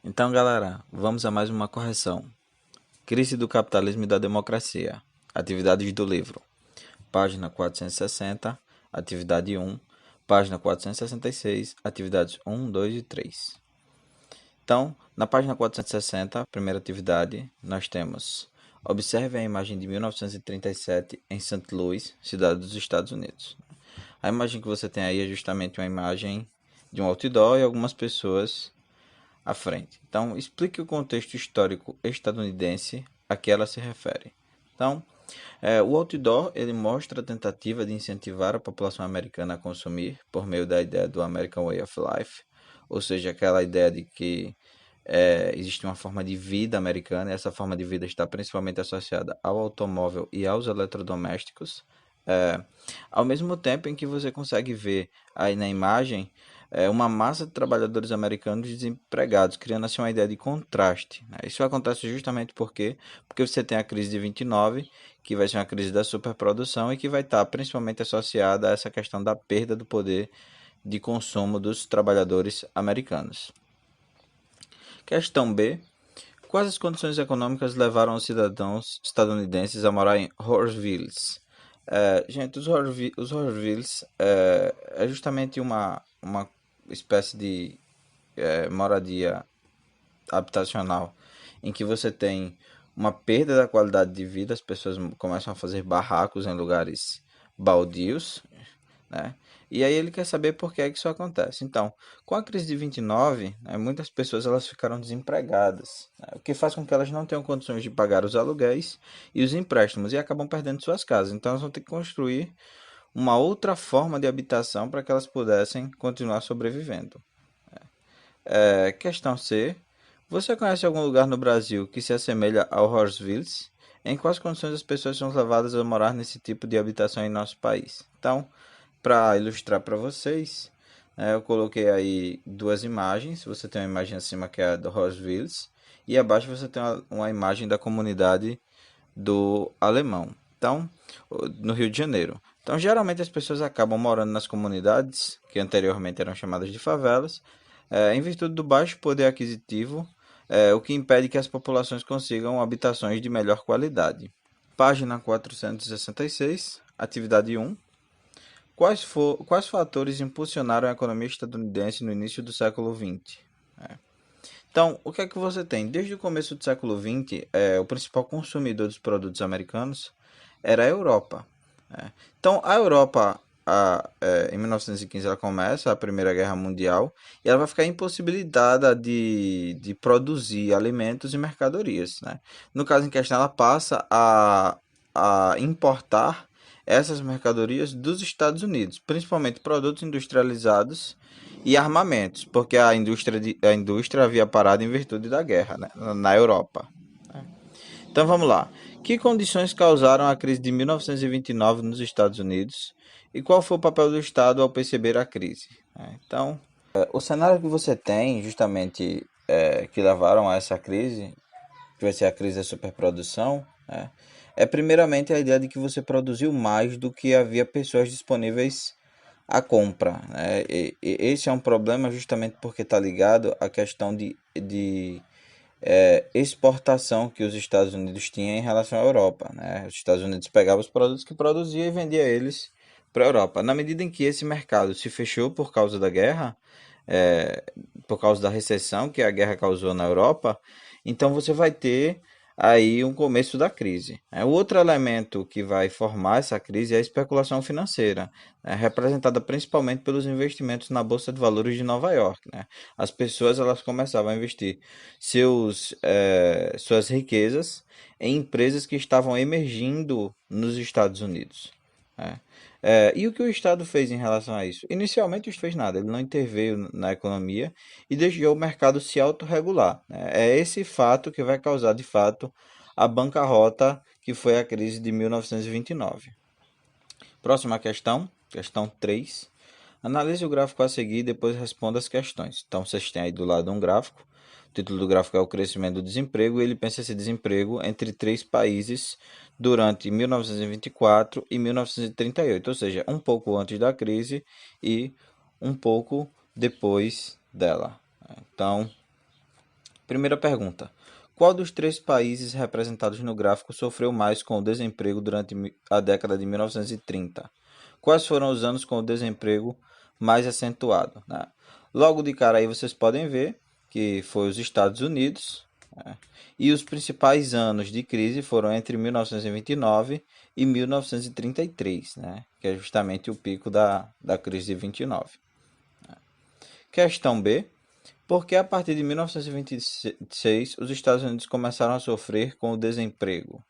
Então, galera, vamos a mais uma correção. Crise do capitalismo e da democracia. Atividades do livro. Página 460, atividade 1. Página 466, atividades 1, 2 e 3. Então, na página 460, primeira atividade, nós temos: observe a imagem de 1937 em St. Louis, cidade dos Estados Unidos. A imagem que você tem aí é justamente uma imagem de um outdoor e algumas pessoas à frente. Então, explique o contexto histórico estadunidense a que ela se refere. Então, o outdoor ele mostra a tentativa de incentivar a população americana a consumir por meio da ideia do American Way of Life, ou seja, aquela ideia de que existe uma forma de vida americana e essa forma de vida está principalmente associada ao automóvel e aos eletrodomésticos. É, Ao mesmo tempo em que você consegue ver aí na imagem uma massa de trabalhadores americanos desempregados, criando assim uma ideia de contraste, né? Isso acontece justamente porque você tem a crise de 29, que vai ser uma crise da superprodução e que vai estar principalmente associada a essa questão da perda do poder de consumo dos trabalhadores americanos. Questão B. Quais as condições econômicas levaram os cidadãos estadunidenses a morar em Horsevilles? Gente, os Horsevilles é justamente uma espécie de moradia habitacional em que você tem uma perda da qualidade de vida, as pessoas começam a fazer barracos em lugares baldios, né? E aí ele quer saber por que é que isso acontece. Então, com a crise de 29, né, muitas pessoas elas ficaram desempregadas, né, o que faz com que elas não tenham condições de pagar os aluguéis e os empréstimos e acabam perdendo suas casas. Então, elas vão ter que construir uma outra forma de habitação para que elas pudessem continuar sobrevivendo. Questão C. Você conhece algum lugar no Brasil que se assemelha ao Horsevilles? Em quais condições as pessoas são levadas a morar nesse tipo de habitação em nosso país? Então, para ilustrar para vocês, eu coloquei aí duas imagens. Você tem uma imagem acima que é a do Horsevilles e abaixo você tem uma imagem da comunidade do Alemão. Então, no Rio de Janeiro. Então, geralmente as pessoas acabam morando nas comunidades que anteriormente eram chamadas de favelas, em virtude do baixo poder aquisitivo, o que impede que as populações consigam habitações de melhor qualidade. Página 466, atividade 1. Quais fatores impulsionaram a economia estadunidense no início do século XX? Então, o que é que você tem? Desde o começo do século XX, o principal consumidor dos produtos americanos era a Europa, né? Então, a Europa, em 1915, ela começa a Primeira Guerra Mundial e ela vai ficar impossibilitada de produzir alimentos e mercadorias, né? No caso em questão, ela passa a importar essas mercadorias dos Estados Unidos, principalmente produtos industrializados e armamentos, porque a indústria havia parado em virtude da guerra, né, na Europa. Então vamos lá. Que condições causaram a crise de 1929 nos Estados Unidos e qual foi o papel do Estado ao perceber a crise? Então, o cenário que você tem, justamente, que levaram a essa crise, que vai ser a crise da superprodução, né, é primeiramente a ideia de que você produziu mais do que havia pessoas disponíveis à compra, né? Esse é um problema justamente porque está ligado à questão de exportação que os Estados Unidos tinham em relação à Europa, né? Os Estados Unidos pegavam os produtos que produzia e vendia eles para a Europa. Na medida em que esse mercado se fechou por causa da guerra, é, por causa da recessão que a guerra causou na Europa, então você vai ter aí um começo da crise. O outro elemento que vai formar essa crise é a especulação financeira, né, representada principalmente pelos investimentos na Bolsa de Valores de Nova York, né? As pessoas elas começavam a investir suas riquezas em empresas que estavam emergindo nos Estados Unidos, né? E o que o Estado fez em relação a isso? Inicialmente não fez nada, ele não interveio na economia e deixou o mercado se autorregular, né? É esse fato que vai causar, de fato, a bancarrota que foi a crise de 1929. Próxima questão, questão 3. Analise o gráfico a seguir e depois responda as questões. Então, vocês têm aí do lado um gráfico. O título do gráfico é o crescimento do desemprego e ele pensa esse desemprego entre três países durante 1924 e 1938, ou seja, um pouco antes da crise e um pouco depois dela. Então, Primeira pergunta. Qual dos três países representados no gráfico sofreu mais com o desemprego durante a década de 1930? Quais foram os anos com o desemprego mais acentuado, né? Logo de cara aí vocês podem ver que foi os Estados Unidos, né? E os principais anos de crise foram entre 1929 e 1933, né? Que é justamente o pico da crise de 29. Questão B. Porque a partir de 1926 os Estados Unidos começaram a sofrer com o desemprego.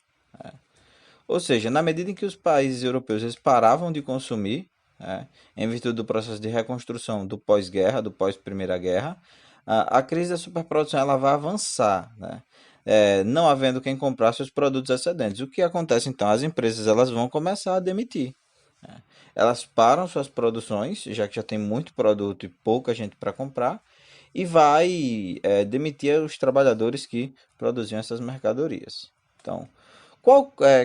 Ou seja, na medida em que os países europeus eles paravam de consumir, né, em virtude do processo de reconstrução do pós-guerra, do pós-Primeira Guerra, a crise da superprodução ela vai avançar, né? Não havendo quem comprasse os produtos excedentes. O que acontece então? As empresas elas vão começar a demitir. Né? Elas param suas produções, já que já tem muito produto e pouca gente para comprar, e vai demitir os trabalhadores que produziam essas mercadorias. Então,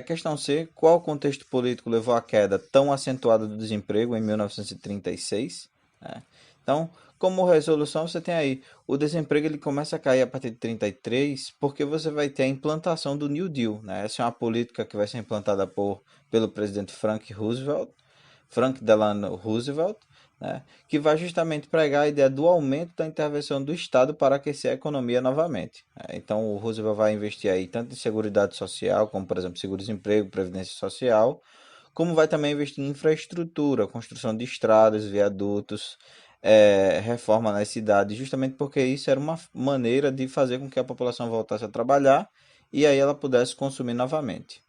questão C, qual contexto político levou à queda tão acentuada do desemprego em 1936? Né? Então, como resolução, você tem aí o desemprego ele começa a cair a partir de 33, porque você vai ter a implantação do New Deal. Né? Essa é uma política que vai ser implantada pelo presidente Frank Delano Roosevelt, né? Que vai justamente pregar a ideia do aumento da intervenção do Estado para aquecer a economia novamente. Né? Então, o Roosevelt vai investir aí tanto em seguridade social, como por exemplo seguro-desemprego, previdência social, como vai também investir em infraestrutura, construção de estradas, viadutos, reforma nas cidades, justamente porque isso era uma maneira de fazer com que a população voltasse a trabalhar e aí ela pudesse consumir novamente.